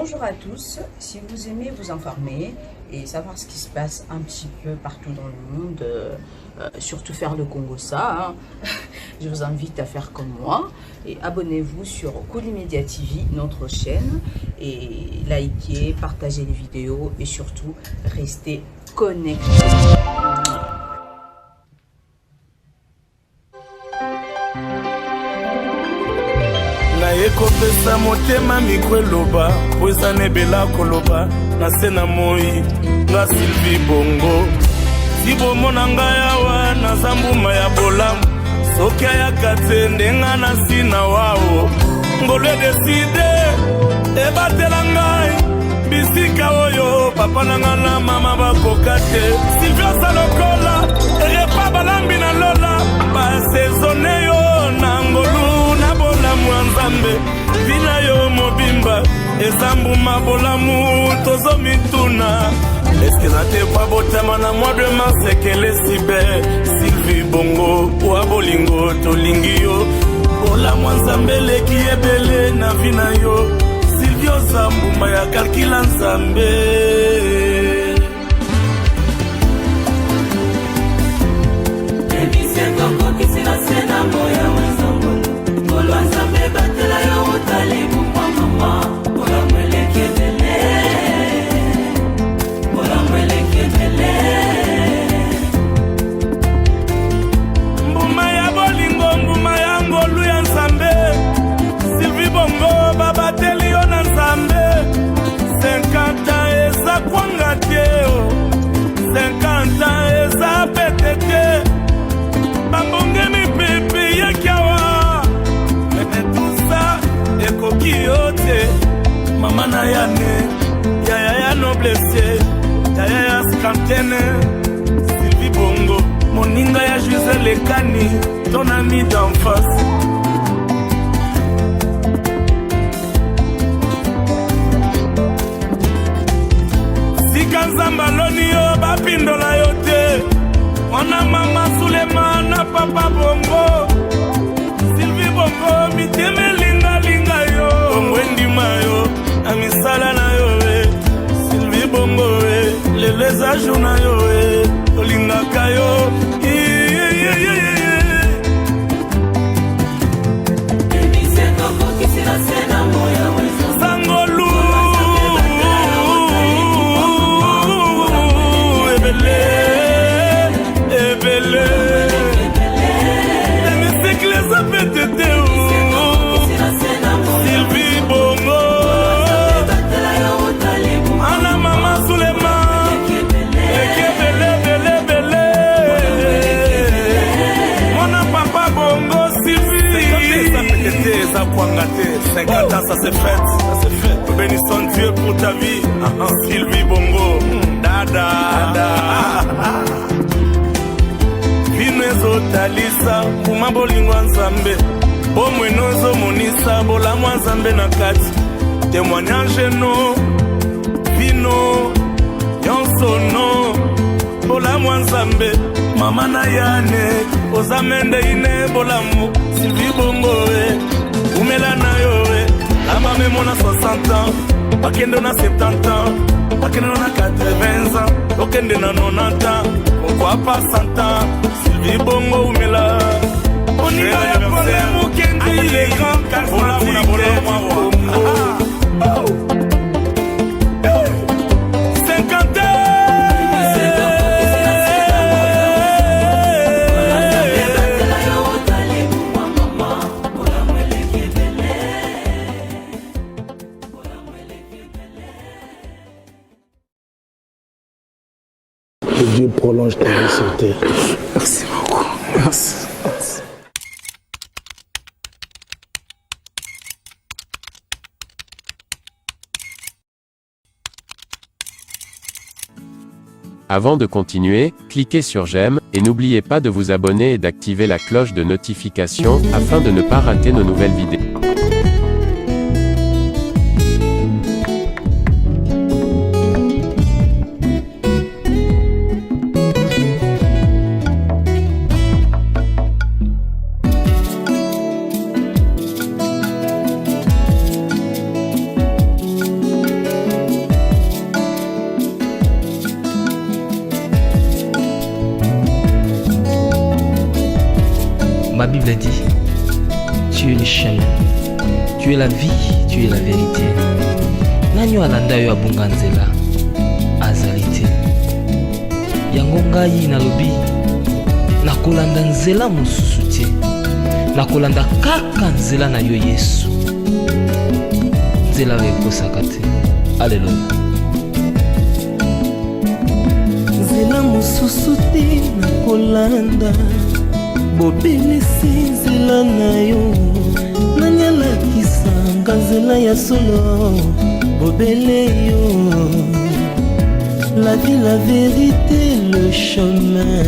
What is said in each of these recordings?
Bonjour à tous, si vous aimez vous informer et savoir ce qui se passe un petit peu partout dans le monde, surtout faire le Congo ça, je vous invite à faire comme moi et abonnez-vous sur Kuli Media TV, notre chaîne, et likez, partagez les vidéos et surtout restez connectés. ekopesa motema mikweloba po eza nebela koloba na se na moi nga Sylvie Bongo si bomona ngai awa naza mbuma ya bolamu soki ayaka te ndenga na nsina wao ngolo edeside ebatela ngai bisika oyo papa na nga na mama bakoka te Sylvie oza lokola erepa balambi na lola basezone yo na ngolu Nzambe vina yo mobimba ezambuma bolamu tozo mituna eske na te pa botama na mois de mars ekele sibe Sylvie Bongo wa bolingo tolingi yo bolamu Nzambe leki ebele na vina yo Sylvie ozambuma ya kalkila Nzambe Mama na yane, ya noblesse, ya scantene, Sylvie Bongo, moninga ya Gisèle Lekani, ton ami d'en face. Sika Nzamba loni yo, bapindola yo te, wana mama Sulema na papa Bongo, Sylvie Bongo, miteme linga yo, mwendi mayo. Amisala na yo Sylvie Bongo les ajou na yo olingaka yo Sangolu ebele emisikle za petete Sylvie Bongo ça c'est fait. Bénissons Dieu pour ta vie, Sylvie Bongo, dada. Vinezo talisa, kuma bolingo Nzambe, bomwenozo monisa, bolamu Nzambe na kati. Témoignage no, vino, yonso no, bolamu Nzambe, mama na yane, ozamende ine bolamu, Sylvie Bongo umela na yo lama memo na 60 ans bakende na 70 ans bakende na 80 ans okende na 90 ans pourquoi pas 100 ans Sylvie Bongo umela oninga ya pole mukendi les grands charismatiques Que Dieu prolonge ta vie sur terre. Merci beaucoup. Merci. Avant de continuer, cliquez sur j'aime, et n'oubliez pas de vous abonner et d'activer la cloche de notification, afin de ne pas rater nos nouvelles vidéos. Ma Bible dit, tu es le chemin, tu es la vie, tu es la vérité. Nani alanda yo abunga nzela azali te. Yango ngai nalobi nakolanda nzela mosusu te. Nakolanda kaka nzela na yo Yesu. Nzela ekosaka te. Alléluia. Nzela mosusu te nakolanda. Bobelisi nzela na yo. Nani alakisanga nzela ya solo. Bobele yo. La vie, la vérité, le chemin.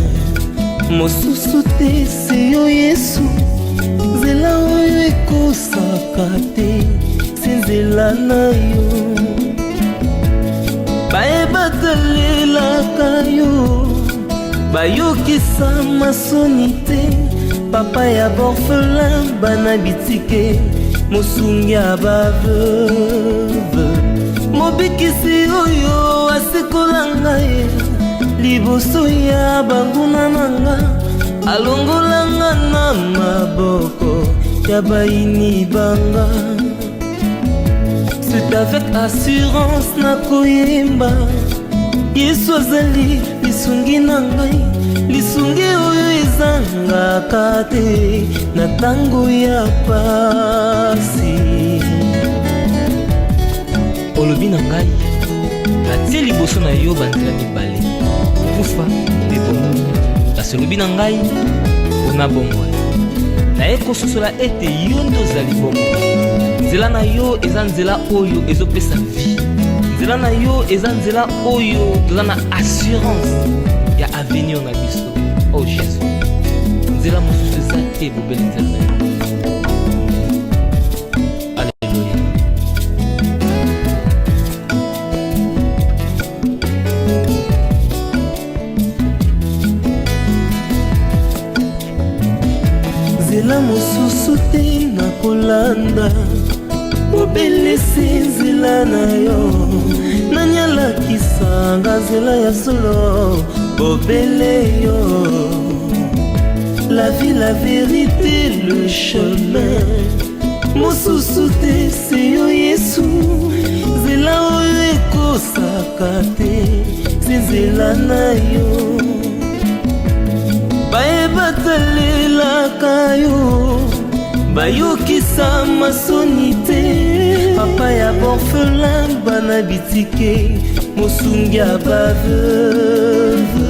Mosusu te se yo Yesu. Nzela oyo ekosaka te. Se nzela na yo. Bayebatalelaka yo. Bayokisa masoni te. Papa ya borphelin bana bitike. Mosungi ya baveuve. Mobikisi oyo asikola ngai. Liboso ya banguna nanga. Alongola nga na maboko ya baini banga. C'est avec assurance na koyemba. Yesu azali lisungi na ngai. Lisungi oyo ezangaka te na tango ya pasi. Olobi na ngai natie liboso na yo banzela mibale, kufa mpe bomoi. Kasi olobi na ngai mpona bomoi naye kososola ete yo nde ozali bomoi. Nzela na yo eza nzela oyo ezopesa vie. Nzela na yo eza nzela oyo toza na assurance ya avenir na biso. Oh Jésus, nzela mosusu eza te bobeli nzela na yo. Alléluia. Nzela mosusu te nakolanda. Bobelisi nzela na yo. Nani alakisanga nzela ya solo. Bobele yo. La vie, la vérité, le chemin. Mosusu te se yo Yesu. Nzela oyo ekosaka te. Se nzela na yo. Bayebatalelaka yo. Bayokisa masoni te. Papa ya borphelin bana bitike. Mosungi ya baveuve.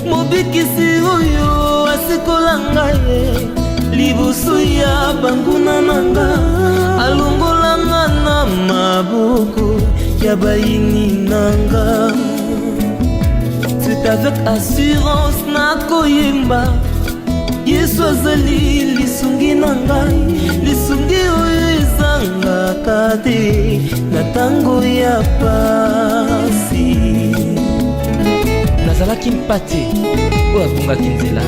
Mobikisi oyo asikola ngai. Liboso ya banguna nanga. Alongola nga na maboko ya baini nanga. C'est avec assurance na koyemba. Yesu azali lisungi na ngai. Lisungi oyo ezangaka te na tango ya pasi. Nazalaki mpate oyo abungaki nzela.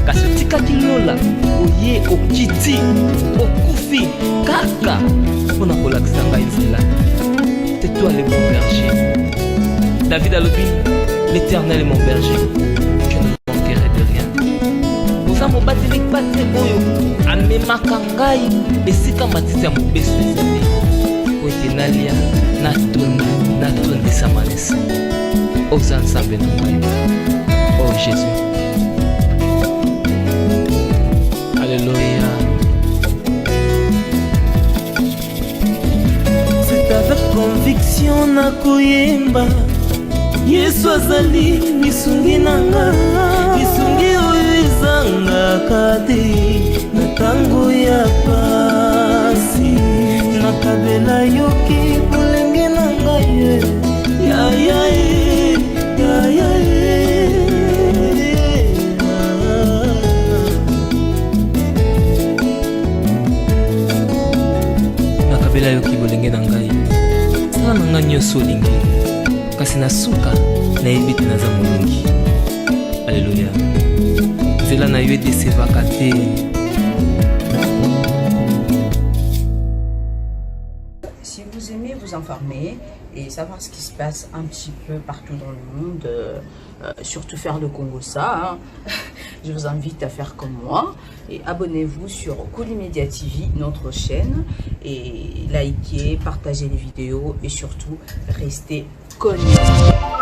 Kasi otikaki lola oye okiti okufi kaka mpona kolakisa ngai nzela. C'est toi le bon berger. David alobi, l'Éternel est mon berger, je ne manquerai de rien. Oza mobateli pate oyo amemaka ngai esika matiti ya mobeso ezali. Po ete nalia natondisa manesa. Oza nzambe na ngai. Oh Jésus. Alléluia. C'est avec conviction na koyemba. Yesu azali lisungi nanga. Lisungi oyo ezangaka te na tango ya pasi. Nakabela yoki bolenge na ngai. Ya ya ya ya nakabela yoki bolenge na ngai. Sala na ngai nyonso olingi. Kasi na suka nayebi te naza molongi. Alléluia. Nzela na yo edesevaka te. Si vous vous aimez vous informer et savoir ce qui se passe un petit peu partout dans le monde, surtout faire le Congo-ça, je vous invite à faire comme moi et abonnez-vous sur Kuli Media TV, notre chaîne, et likez, partagez les vidéos et surtout restez connectés.